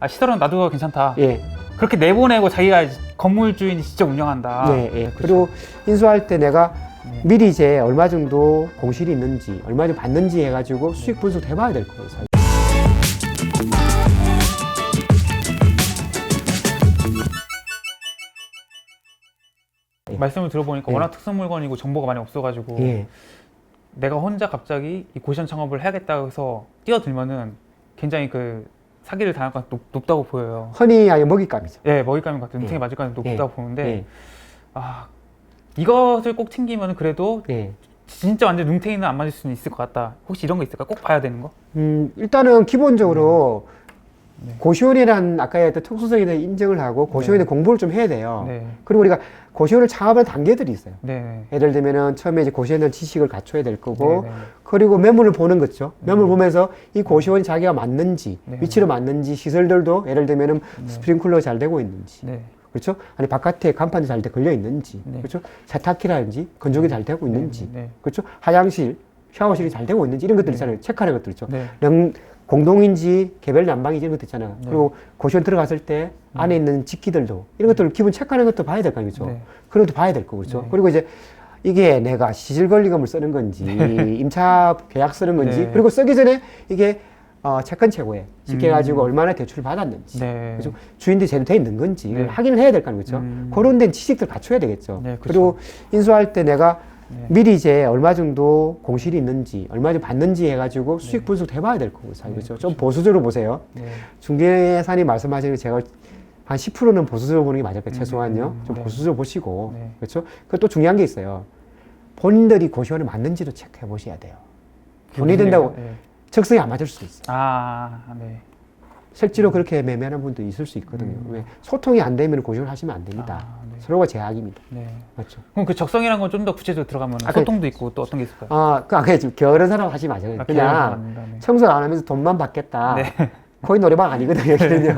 시설은 놔둬도 괜찮다. 예. 그렇게 내보내고 자기가 건물 주인이 직접 운영한다. 네, 예. 그리고 인수할 때 내가 미리 이제 얼마 정도 공실이 있는지, 얼마 정도 받는지 해가지고 수익 분석도 해봐야 될 거예요. 사실. 말씀을 들어보니까 예. 워낙 특수 물건이고 정보가 많이 없어가지고 예. 내가 혼자 갑자기 이 고시원 창업을 해야겠다고 해서 뛰어들면은 굉장히 그 사기를 당할 가능성이 높다고 보여요. 허니 아니 먹잇감이죠. 예, 먹잇감인 것 같아요. 능탱이 예. 맞을 가능성이 높다고 보는데 예. 아, 이것을 꼭 튕기면 그래도 예. 진짜 완전 능탱이는 안 맞을 수는 있을 것 같다. 혹시 이런 거 있을까? 꼭 봐야 되는 거? 일단은 기본적으로 네. 고시원이란 아까 했던 특수성에 대해 인정을 하고 고시원에 네. 공부를 좀 해야 돼요. 네. 그리고 우리가 고시원을 창업하는 단계들이 있어요. 네. 예를 들면은 처음에 이제 고시원에 대한 지식을 갖춰야 될 거고, 네. 네. 그리고 매물을 보는 거죠. 매물 보면서 이 고시원이 자기가 맞는지, 네. 위치로 맞는지, 시설들도 예를 들면은 스프링클러 잘 되고 있는지, 네. 그렇죠? 아니 바깥에 간판이 잘 걸려 있는지, 네. 그렇죠? 세탁기라든지 건조기 잘 되고 있는지, 네. 그렇죠? 화장실, 샤워실이 잘 되고 있는지 이런 것들 있잖아요. 체크하는 것들 있죠. 네. 공동인지 개별 난방인지 이런 것도 있잖아요. 네. 그리고 고시원 들어갔을 때 안에 있는 집기들도 이런 것들을 기본 체크하는 것도 봐야 될 거 아니죠. 네. 그런 것도 봐야 될 거고 그렇죠. 네. 그리고 이제 이게 내가 시설관리금을 쓰는 건지 임차 계약 쓰는 건지 네. 그리고 쓰기 전에 이게 채권 최고에 쉽게 해가지고 얼마나 대출을 받았는지 네. 그렇죠? 주인들이 제대로 돼 있는 건지 네. 확인을 해야 될 거 아니죠. 그런 데는 지식들 갖춰야 되겠죠. 네, 그렇죠. 그리고 인수할 때 내가 네. 미리 이제 얼마 정도 공실이 있는지, 얼마 정도 받는지 해가지고 수익 분석도 해봐야 될 거고, 사실. 그렇죠? 좀 보수적으로 보세요. 네. 중개사님 말씀하시는 거 제가 한 10%는 보수적으로 보는 게 맞을 거예요, 최소한요. 좀 네. 보수적으로 보시고. 네. 그렇죠? 그리고 또 중요한 게 있어요. 본인들이 고시원에 맞는지도 체크해 보셔야 돼요. 돈이 된다고 네. 적성이 안 맞을 수도 있어요. 아, 네. 실제로 그렇게 매매하는 분도 있을 수 있거든요. 왜? 소통이 안 되면 고시원 하시면 안 됩니다. 아, 네. 서로가 제약입니다. 네. 맞죠? 그럼 그 적성이라는 건 좀 더 구체적으로 들어가면 아, 소통도 있고 또 어떤 게 있을까요? 아까 지금 게으른 사람 하지 마세요. 아, 그냥 기억납니다. 네. 청소 안 하면서 돈만 받겠다. 네. 거의 노래방 아니거든요, 여기는요.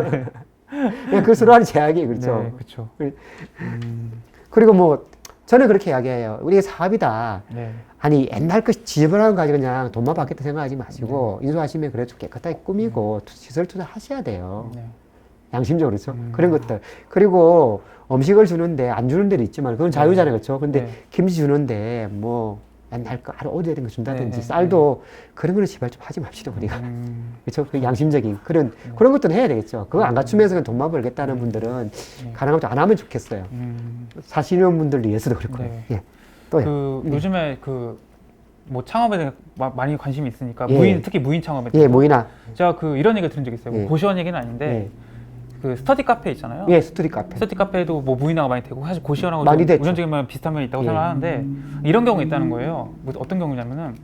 그냥 그 서로 하는 제약이에요, 그렇죠? 네, 그렇죠. 그리고 뭐, 저는 그렇게 이야기해요. 우리가 사업이다. 네. 아니, 옛날 그 지저분한 거 가지고 그냥 돈만 받겠다 생각하지 마시고, 인수하시면 그래도 좀 깨끗하게 꾸미고, 시설 투자 하셔야 돼요. 네. 양심적으로, 그렇죠? 그런 것들. 그리고 음식을 주는데, 안 주는 데도 있지만, 그건 자유잖아요, 그렇죠? 근데 네. 김치 주는데, 뭐, 옛날 거 하루 오래된 거 준다든지, 네, 네, 쌀도 그런 거는 제발 좀 하지 맙시다, 우리가. 음, 그렇죠? 그 양심적인 그런 것들은 해야 되겠죠. 그거 안 갖추면서 그냥 돈만 벌겠다는 분들은 가능하면 안 하면 좋겠어요. 사시는 분들 위해서도 그렇고. 네. 예. 또요. 그 요즘에 그 뭐 창업에 대해 많이 관심이 있으니까 예. 무인 특히 무인 창업에 예, 모이나. 제가 그 이런 얘기 들은 적 있어요. 예. 뭐 고시원 얘기는 아닌데 그 스터디 카페 있잖아요. 예, 스토리 카페. 스터디 카페도 뭐 무인화가 많이 되고 사실 고시원하고 많이 좀 됐죠. 우선적인 면에 비슷한 면이 있다고 예. 생각하는데 이런 경우가 있다는 거예요. 뭐 어떤 경우냐면은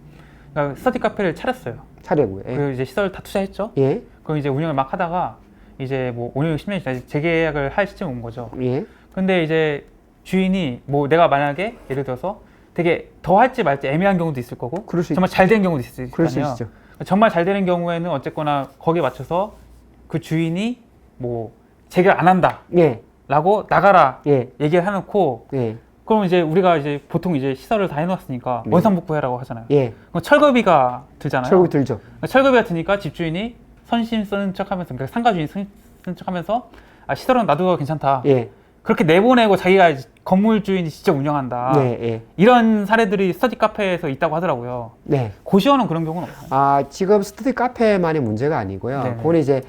그러니까 스터디 카페를 차렸어요. 차려고요. 예. 그 이제 시설 다 투자했죠. 예. 그럼 이제 운영을 막 하다가 이제 뭐 5년, 10년 지나 재계약을 할 시점에 온 거죠. 예. 근데 이제 주인이 뭐 내가 만약에 예를 들어서 되게 더 할지 말지 애매한 경우도 있을 거고 그럴 수 정말 잘 되는 경우도 있을 거 그럴 수 아니에요. 있죠. 정말 잘 되는 경우에는 어쨌거나 거기에 맞춰서 그 주인이 뭐 재계약 안 한다 예. 라고 나가라 예. 얘기를 해놓고 예. 그럼 이제 우리가 이제 보통 이제 시설을 다 해놨으니까 원상복구해라고 하잖아요. 예. 그럼 철거비가 들잖아요. 철거 들죠. 철거비가 드니까 집주인이 선심 쓰는 척하면서 그러니까 상가 주인이 쓰는 척하면서 시설은 놔둬도 괜찮다. 예. 그렇게 내보내고 자기가 건물 주인이 직접 운영한다. 네. 예. 이런 사례들이 스터디 카페에서 있다고 하더라고요. 네. 고시원은 그런 경우는 없어요. 지금 스터디 카페만의 문제가 아니고요. 네. 그거는 이제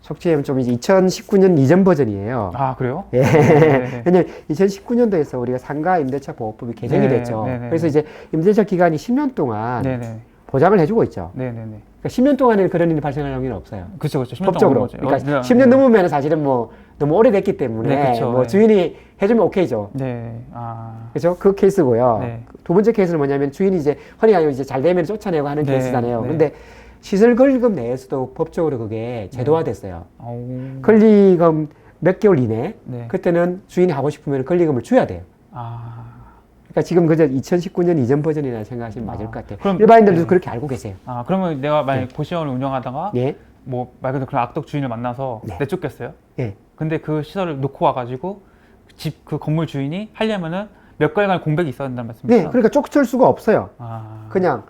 속칭 좀 이제 2019년 이전 버전이에요. 아, 그래요? 예. 네. 왜냐면 2019년도에서 우리가 상가 임대차 보호법이 개정이 네, 됐죠. 네, 네, 그래서 이제 임대차 기간이 10년 동안 네네. 보장을 해주고 있죠. 네네네. 그러니까 10년 동안에는 그런 일이 발생할 확률은 없어요. 그쵸, 그쵸. 10년 법적으로. 동안 그러니까 10년 넘으면 사실은 뭐 너무 오래됐기 때문에 네, 그쵸, 뭐 네. 주인이 해주면 오케이죠. 네. 그렇죠? 그 케이스고요. 네. 두 번째 케이스는 뭐냐면 주인이 이제 허니 아니면 이제 잘 되면 쫓아내고 하는 네, 케이스잖아요. 네. 근데 시설 권리금 내에서도 법적으로 그게 제도화됐어요. 오. 권리금 몇 개월 이내 네. 그때는 주인이 하고 싶으면 권리금을 줘야 돼요. 아. 그러니까 지금 그저 2019년 이전 버전이라 생각하시면 맞을 것 같아요. 그럼- 일반인들도 네. 그렇게 알고 계세요. 그러면 내가 만약 고시원을 운영하다가 예, 뭐 말 그대로 그런 악덕 주인을 만나서 네. 내쫓겼어요. 예. 근데 그 시설을 놓고 와가지고 집 그 건물 주인이 하려면은 몇 개월간 공백이 있어야 된다는 네, 말씀이죠? 그러니까 쫓을 수가 없어요. 아. 그냥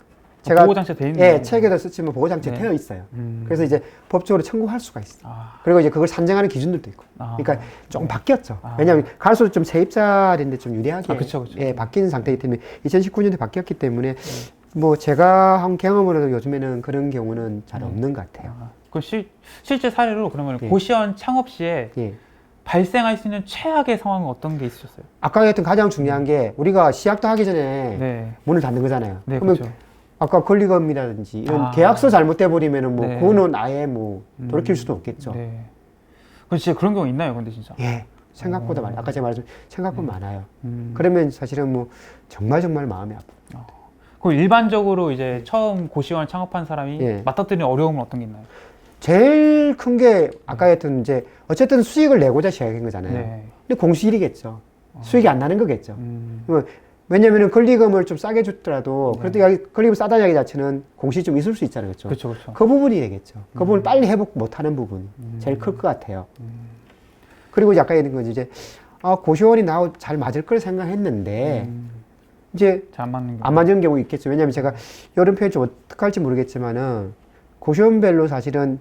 제가 보호장치가 돼 있네요. 책에도 썼지만 보호장치가 네. 되어 있어요. 그래서 이제 법적으로 청구할 수가 있어. 그리고 이제 그걸 산정하는 기준들도 있고. 그러니까 조금 바뀌었죠. 왜냐하면 갈수록 좀 세입자인데 좀 유리하게 그쵸. 바뀌는 상태이기 때문에 2019년에 바뀌었기 때문에 뭐 제가 한 경험으로도 요즘에는 그런 경우는 잘 없는 것 같아요. 그 실제 사례로 그러면 예. 고시원 창업 시에 예. 발생할 수 있는 최악의 상황은 어떤 게 있으셨어요? 아까 했던 가장 중요한 게 우리가 시작도 하기 전에 네. 문을 닫는 거잖아요. 네, 그러면 그렇죠. 아까 권리금이라든지 이런 계약서 잘못돼 버리면은 뭐 네. 그거는 아예 뭐 돌이킬 수도 없겠죠. 네. 그 진짜 그런 경우 있나요, 근데 진짜? 예. 생각보다 많아요. 아까 제가 말했지만 생각보다 많아요. 음. 그러면 사실은 뭐 정말 마음이 아파요. 그럼 일반적으로 이제 처음 고시원 창업한 사람이 예. 맞닥뜨리는 어려움은 어떤 게 있나요? 제일 큰 게 아까 했던 이제 어쨌든 수익을 내고자 시작한 거잖아요. 네. 근데 공실이겠죠. 수익이 안 나는 거겠죠. 음. 왜냐면은 권리금을 좀 싸게 줬더라도 그래도 여기 권리금 싸다는 이야기 자체는 공실이 좀 있을 수 있잖아요. 그렇죠? 그렇죠, 그렇죠. 그 부분이 되겠죠. 그 부분을 빨리 회복 못하는 부분 제일 클 것 같아요. 그리고 이제 아까 얘기한 건 이제 고시원이 나하고 잘 맞을 걸 생각했는데 이제 잘 안 맞는 게. 안 맞은 경우 있겠죠. 왜냐하면 제가 여름 표현 좀 어떻게 할지 모르겠지만은 고시원별로 사실은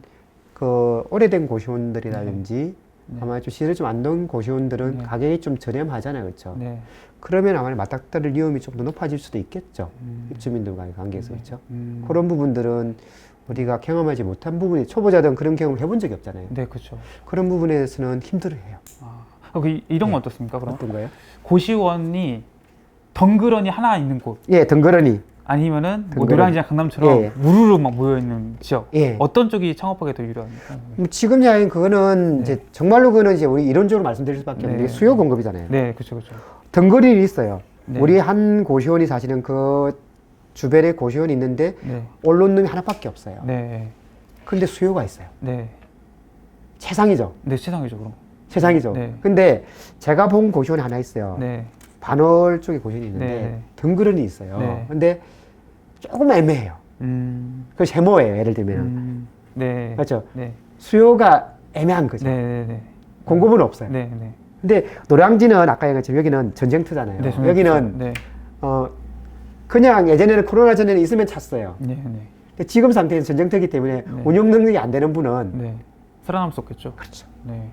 그 오래된 고시원들이라든지 아마 좀 시설이 좀 안 된 고시원들은 가격이 좀 저렴하잖아요. 그렇죠? 네. 그러면 아마 맞닥뜨릴 위험이 좀 더 높아질 수도 있겠죠. 입주민들과의 관계에서. 그렇죠? 그런 부분들은 우리가 경험하지 못한 부분이 초보자들은 그런 경험을 해본 적이 없잖아요. 네, 그렇죠. 그런 부분에서는 힘들어해요. 이런 건 어떻습니까? 그럼 어떤 거예요? 고시원이 덩그러니 하나 있는 곳, 예, 덩그러니. 아니면은 뭐 덩그러니. 노량진이나 강남처럼 예. 우르르 막 모여 있는 지역. 예. 어떤 쪽이 창업하기 더 유리합니까? 지금 이야기는 그거는 이제 정말로 그거는 이제 우리 이론적으로 말씀드릴 수밖에 없는 게 수요 공급이잖아요. 네, 그렇죠, 그렇죠. 덩그러니 있어요. 네. 우리 한 고시원이 사실은 그 주변에 고시원이 있는데 네, 올놓은 놈이 하나밖에 없어요. 네, 근데 수요가 있어요. 네, 세상이죠. 네, 세상이죠, 그럼. 세상이죠. 네. 근데 제가 본 고시원이 하나 있어요. 네, 반월 쪽에 고시원이 있는데 네. 덩그러니 있어요. 네. 근데 조금 애매해요. 그 세모예요. 예를 들면 네, 그렇죠. 네, 수요가 애매한 거죠. 네, 네, 네, 공급은 없어요. 네, 네. 근데 노량진은 아까 얘기했지만 여기는 전쟁터잖아요. 네, 저는 여기는 네, 그냥 예전에는 코로나 전에는 있으면 찼어요. 네, 네, 근데 지금 상태에서 전쟁터이기 때문에 운영 능력이 안 되는 분은 네. 살아남을 수 없겠죠. 그렇죠. 네.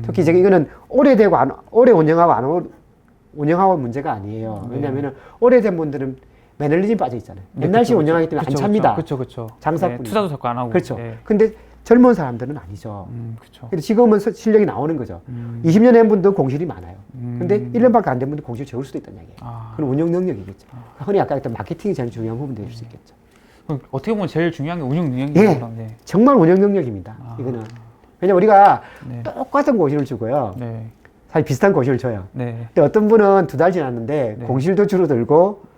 특히 제가 이거는 오래되고 오래 운영하고 문제가 아니에요. 네. 왜냐하면 오래된 분들은 매너리즘이 빠져 있잖아요. 네, 옛날식 그쵸, 운영하기 때문에 그쵸, 안 찹니다. 그렇죠, 그렇죠. 장사꾼이. 투자도 자꾸 안 하고. 그렇죠. 네. 근데 젊은 사람들은 아니죠. 그렇죠. 근데 지금은 실력이 나오는 거죠. 20년 된 분도 공실이 많아요. 근데 1년밖에 안 된 분도 공실이 적을 수도 있다는 얘기예요. 그건 운영 능력이겠죠. 흔히 아까 했던 마케팅이 제일 중요한 부분이 될 수 있겠죠. 그럼 어떻게 보면 제일 중요한 게 운영 능력이죠. 예, 네. 정말 운영 능력입니다. 이거는. 왜냐면 우리가 네. 똑같은 고시를 주고요. 네. 사실 비슷한 고시를 줘요. 네. 근데 어떤 분은 2달 지났는데 네. 공실도 공실도 줄어들고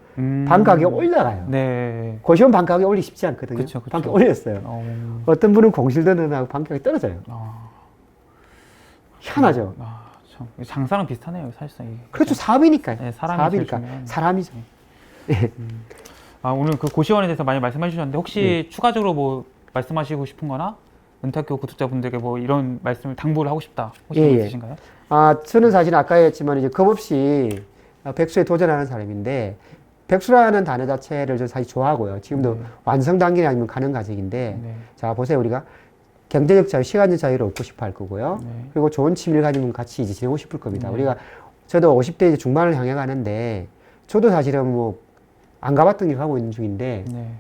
반 가격이 올라가요. 네. 고시원 반 가격이 올리기 쉽지 않거든요. 그쵸, 그쵸. 반 가격 올렸어요. 어떤 분은 공실도 늘어나고 반 가격이 떨어져요. 희한하죠. 참. 장사랑 비슷하네요, 사실상. 이게. 그렇죠. 사업이니까요. 네, 사람이 제일 사업이니까. 중요한. 사람이죠. 오늘 그 고시원에 대해서 많이 말씀해 주셨는데 혹시 추가적으로 뭐 말씀하시고 싶은 거나 은퇴학교 구독자분들에게 뭐 이런 말씀을 당부를 하고 싶다. 혹시 예, 예. 있으신가요? 저는 사실 아까 했지만 이제 겁 없이 백수에 도전하는 사람인데 백수라는 단어 자체를 저 사실 좋아하고요. 지금도 완성 단계 아니면 가능 과정인데 네. 자 보세요. 우리가 경제적 자유, 시간적 자유를 얻고 싶어 할 거고요. 네. 그리고 좋은 취미를 가지고 같이 이제 지내고 싶을 겁니다. 우리가 저도 50대 이제 중반을 향해 가는데 저도 사실은 뭐 안 가봤던 길 가고 있는 중인데 네.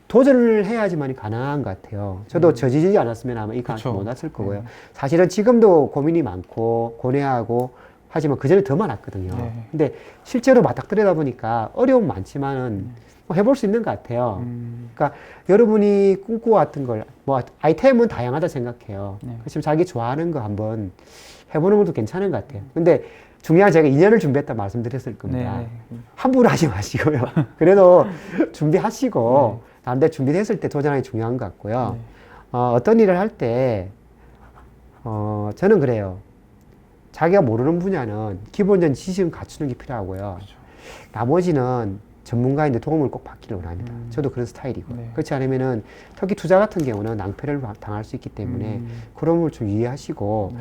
도전을 해야지만이 가능한 것 같아요. 저도 저지르지 않았으면 아마 이 강을 못 왔을 거고요. 사실은 지금도 고민이 많고 고뇌하고 하지만 그 전에 더 많았거든요. 네. 근데 실제로 맞닥뜨리다 보니까 어려움 많지만은 뭐 해볼 수 있는 것 같아요. 그러니까 여러분이 꿈꿔왔던 걸, 뭐 아이템은 다양하다 생각해요. 네. 그렇지만 자기 좋아하는 거 한번 해보는 것도 괜찮은 것 같아요. 근데 중요한 제가 2년을 준비했다 말씀드렸을 겁니다. 네. 함부로 하지 마시고요. 그래도 준비하시고 나름대로 준비됐을 때 도전하기 중요한 것 같고요. 네. 어떤 일을 할 때 저는 그래요. 자기가 모르는 분야는 기본적인 지식은 갖추는 게 필요하고요. 그렇죠. 나머지는 전문가인데 도움을 꼭 받기를 원합니다. 저도 그런 스타일이고요. 네. 그렇지 않으면은 특히 투자 같은 경우는 낭패를 당할 수 있기 때문에 그런 걸 좀 유의하시고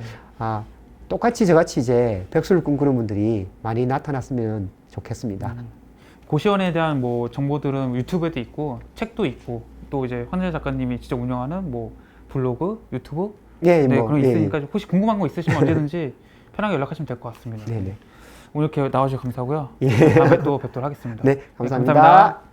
똑같이 저같이 이제 백수를 꿈꾸는 분들이 많이 나타났으면 좋겠습니다. 고시원에 대한 뭐 정보들은 유튜브에도 있고 책도 있고 또 이제 황재 작가님이 직접 운영하는 뭐 블로그, 유튜브 예, 네, 뭐, 그런 게 예, 있으니까 혹시 궁금한 거 있으시면 언제든지 편하게 연락하시면 될 것 같습니다. 네, 네. 오늘 이렇게 나와주셔서 감사하고요. 예. 다음에 또 뵙도록 하겠습니다. 네, 감사합니다. 감사합니다.